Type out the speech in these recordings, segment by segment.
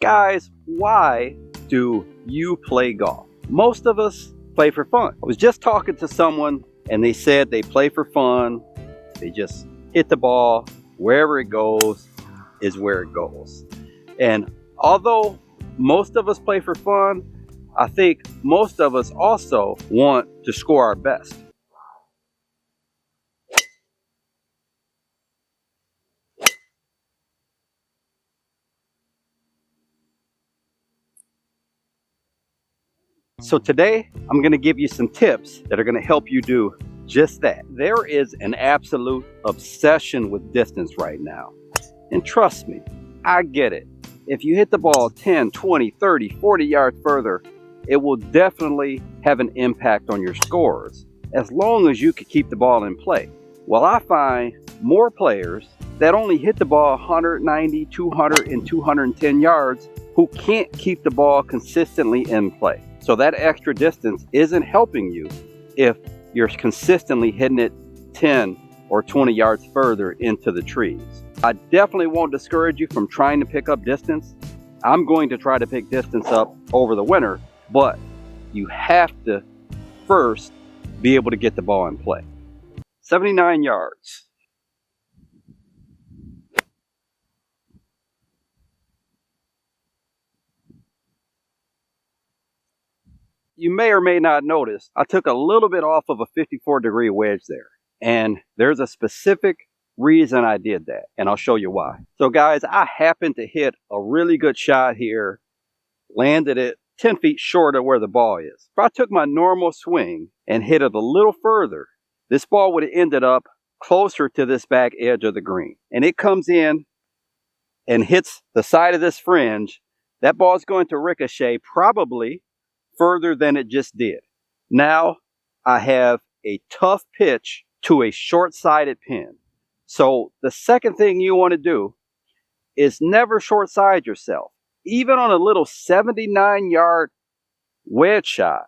Guys, why do you play golf? Most of us play for fun. I was just talking to someone and they said they play for fun. They just hit the ball. Wherever it goes is where it goes. And although most of us play for fun, I think most of us also want to score our best. So today, I'm going to give you some tips that are going to help you do just that. There is an absolute obsession with distance right now. And trust me, I get it. If you hit the ball 10, 20, 30, 40 yards further, it will definitely have an impact on your scores, as long as you can keep the ball in play. Well, I find more players that only hit the ball 190, 200, and 210 yards who can't keep the ball consistently in play. So that extra distance isn't helping you if you're consistently hitting it 10 or 20 yards further into the trees. I definitely won't discourage you from trying to pick up distance. I'm going to try to pick distance up over the winter, but you have to first be able to get the ball in play. 79 yards. You may or may not notice, I took a little bit off of a 54-degree wedge there. And there's a specific reason I did that, and I'll show you why. So guys, I happened to hit a really good shot here, landed it 10 feet short of where the ball is. If I took my normal swing and hit it a little further, this ball would have ended up closer to this back edge of the green. And it comes in and hits the side of this fringe. That ball is going to ricochet probably further than it just did. Now I have a tough pitch to a short-sided pin. So the second thing you want to do is never short-side yourself. Even on a little 79-yard wedge shot,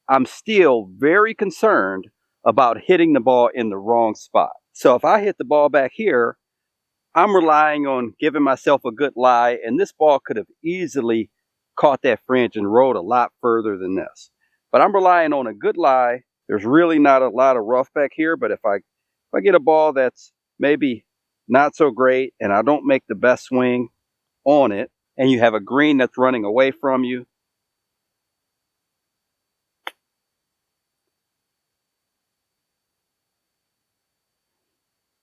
I'm still very concerned about hitting the ball in the wrong spot. So if I hit the ball back here, I'm relying on giving myself a good lie, and this ball could have easily caught that fringe and rode a lot further than this. But I'm relying on a good lie. There's really not a lot of rough back here, but if I get a ball that's maybe not so great and I don't make the best swing on it, and you have a green that's running away from you,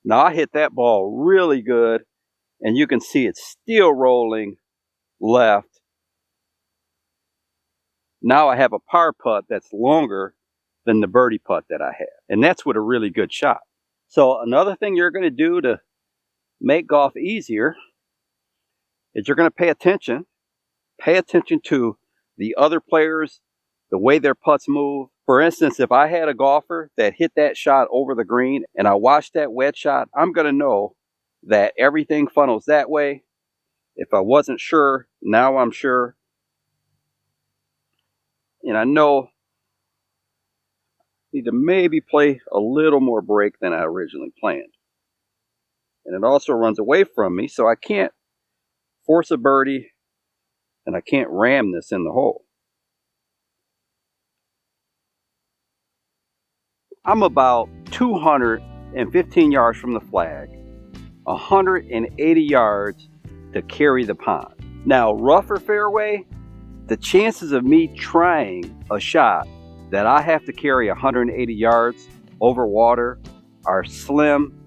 now I hit that ball really good, and you can see it's still rolling left. Now I have a par putt that's longer than the birdie putt that I had. And that's with a really good shot. So another thing you're going to do to make golf easier is you're going to pay attention. Pay attention to the other players, the way their putts move. For instance, if I had a golfer that hit that shot over the green and I watched that wedge shot, I'm going to know that everything funnels that way. If I wasn't sure, now I'm sure. And I know I need to maybe play a little more break than I originally planned. And it also runs away from me, so I can't force a birdie and I can't ram this in the hole. I'm about 215 yards from the flag, 180 yards to carry the pond. Now, rougher fairway, the chances of me trying a shot that I have to carry 180 yards over water are slim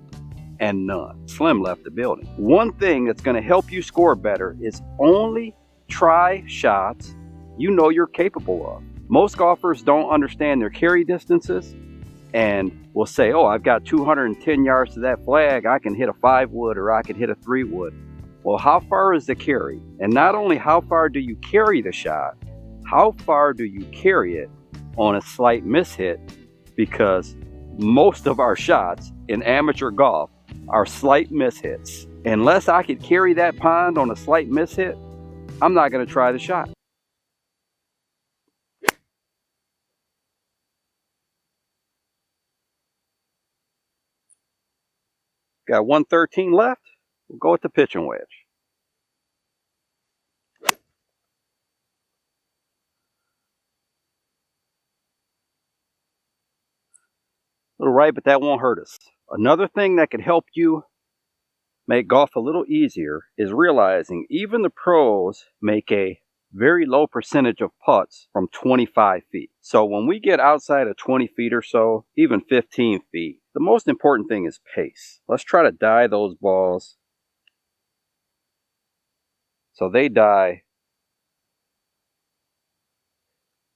and none. Slim left the building. One thing that's going to help you score better is only try shots you know you're capable of. Most golfers don't understand their carry distances and will say, oh, I've got 210 yards to that flag, I can hit a 5-wood or I can hit a 3-wood. Well, how far is the carry? And not only how far do you carry the shot, how far do you carry it on a slight mishit? Because most of our shots in amateur golf are slight mishits. Unless I could carry that pond on a slight mishit, I'm not going to try the shot. Got 113 left. We'll go with the pitching wedge. little right, but that won't hurt us. Another thing that could help you make golf a little easier is realizing even the pros make a very low percentage of putts from 25 feet. So when we get outside of 20 feet or so, even 15 feet, the most important thing is pace. Let's try to die those balls so they die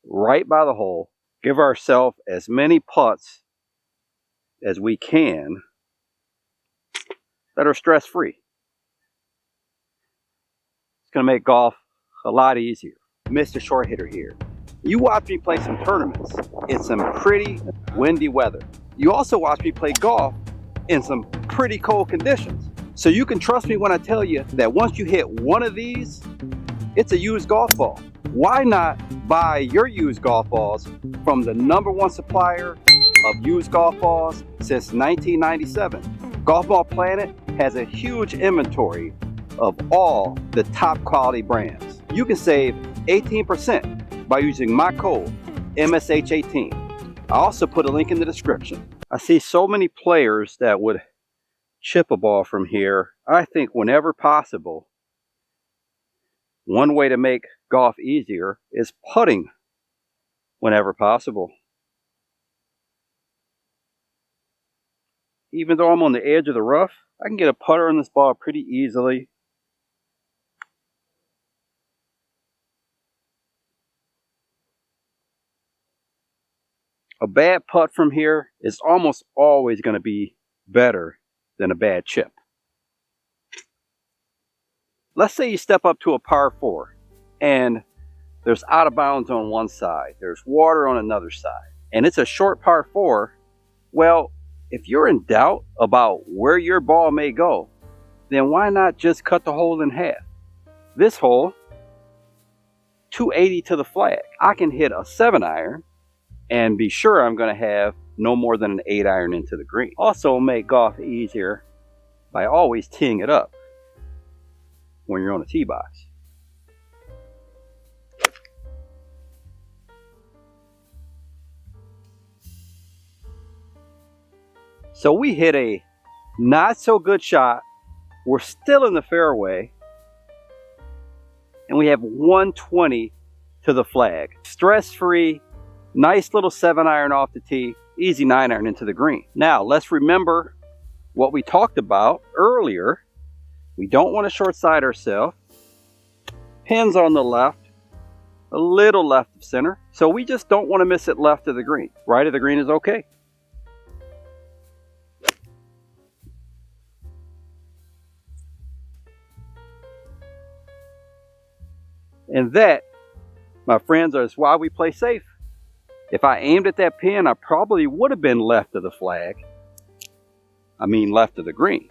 right by the hole. Give ourselves as many putts as we can that are stress-free. It's going to make golf a lot easier. Mr. Short Hitter here. You watch me play some tournaments in some pretty windy weather. You also watch me play golf in some pretty cold conditions. So you can trust me when I tell you that once you hit one of these, it's a used golf ball. Why not buy your used golf balls from the #1 supplier of used golf balls since 1997? Golf Ball Planet has a huge inventory of all the top quality brands. You can save 18% by using my code MSH18. I also put a link in the description. I see so many players that would chip a ball from here. I think whenever possible, one way to make golf easier is putting whenever possible. Even though I'm on the edge of the rough, I can get a putter on this ball pretty easily. A bad putt from here is almost always going to be better than a bad chip. Let's say you step up to a par 4 and there's out of bounds on one side, there's water on another side, and it's a short par 4. Well, if you're in doubt about where your ball may go, then why not just cut the hole in half? This hole, 280 to the flag. I can hit a 7-iron and be sure I'm going to have no more than an 8-iron into the green. Also make golf easier by always teeing it up when you're on a tee box. So we hit a not so good shot. We're still in the fairway and we have 120 to the flag. Stress-free, nice little 7-iron off the tee, easy 9-iron into the green. Now let's remember what we talked about earlier. We don't want to short side ourselves. Pins on the left, a little left of center. So we just don't want to miss it left of the green. Right of the green is okay. And that, my friends, is why we play safe. If I aimed at that pin, I probably would have been left of the flag. I mean left of the green.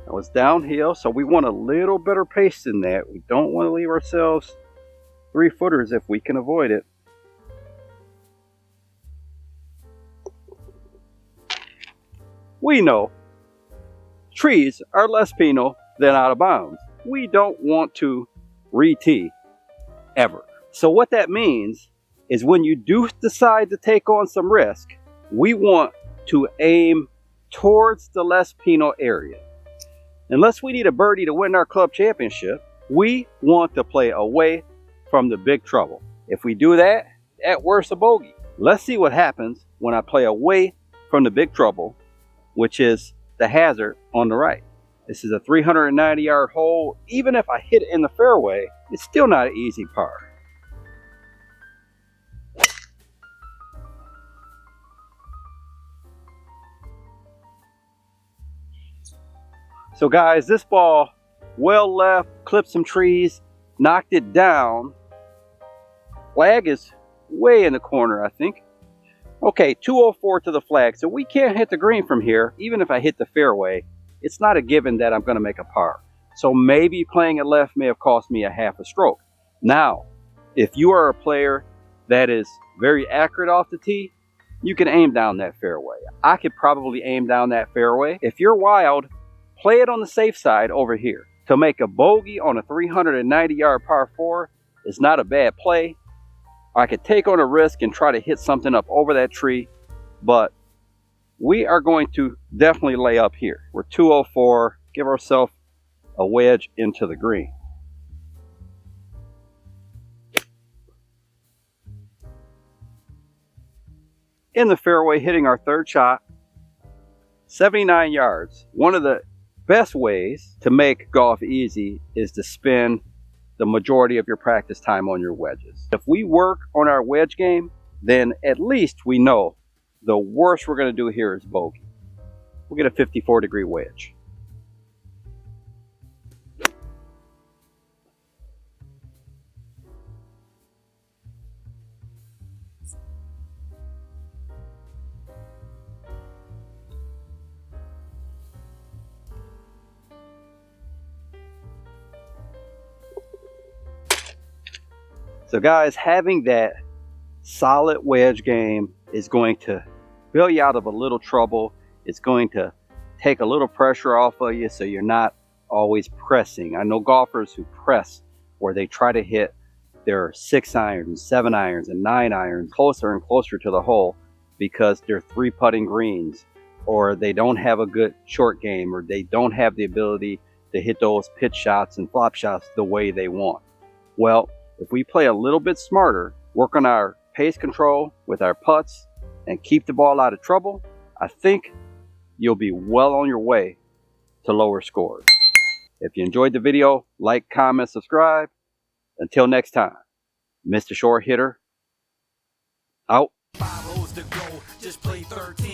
Now it's downhill, so we want a little better pace than that. We don't want to leave ourselves 3-footers if we can avoid it. We know trees are less penal than out of bounds. We don't want to re-tee ever. So what that means is when you do decide to take on some risk, we want to aim towards the less penal area. Unless we need a birdie to win our club championship, we want to play away from the big trouble. If we do that, at worst a bogey. Let's see what happens when I play away from the big trouble, which is the hazard on the right. This is a 390-yard hole. Even if I hit it in the fairway, it's still not an easy par. So guys, this ball well left, clipped some trees, knocked it down. Flag is way in the corner, I think. Okay, 204 to the flag, so we can't hit the green from here. Even if I hit the fairway, it's not a given that I'm going to make a par. So maybe playing it left may have cost me a half a stroke. Now, if you are a player that is very accurate off the tee, you can aim down that fairway. I could probably aim down that fairway. If you're wild, play it on the safe side over here. To make a bogey on a 390-yard par 4 is not a bad play. I could take on a risk and try to hit something up over that tree, but we are going to definitely lay up here. We're 204, give ourselves a wedge into the green. In the fairway, hitting our third shot, 79 yards. One of the best ways to make golf easy is to spend the majority of your practice time on your wedges. If we work on our wedge game, then at least we know the worst we're going to do here is bogey. We'll get a 54-degree wedge. So guys, having that solid wedge game is going to bail you out of a little trouble. It's going to take a little pressure off of you so you're not always pressing. I know golfers who press where they try to hit their 6 irons, 7 irons, and 9 irons closer and closer to the hole because they're 3-putting greens, or they don't have a good short game, or they don't have the ability to hit those pitch shots and flop shots the way they want. Well, if we play a little bit smarter, work on our pace control with our putts, and keep the ball out of trouble, I think you'll be well on your way to lower scores. If you enjoyed the video, like, comment, subscribe. Until next time, Mr. Short Hitter, out. 5 holes to go, just play 13.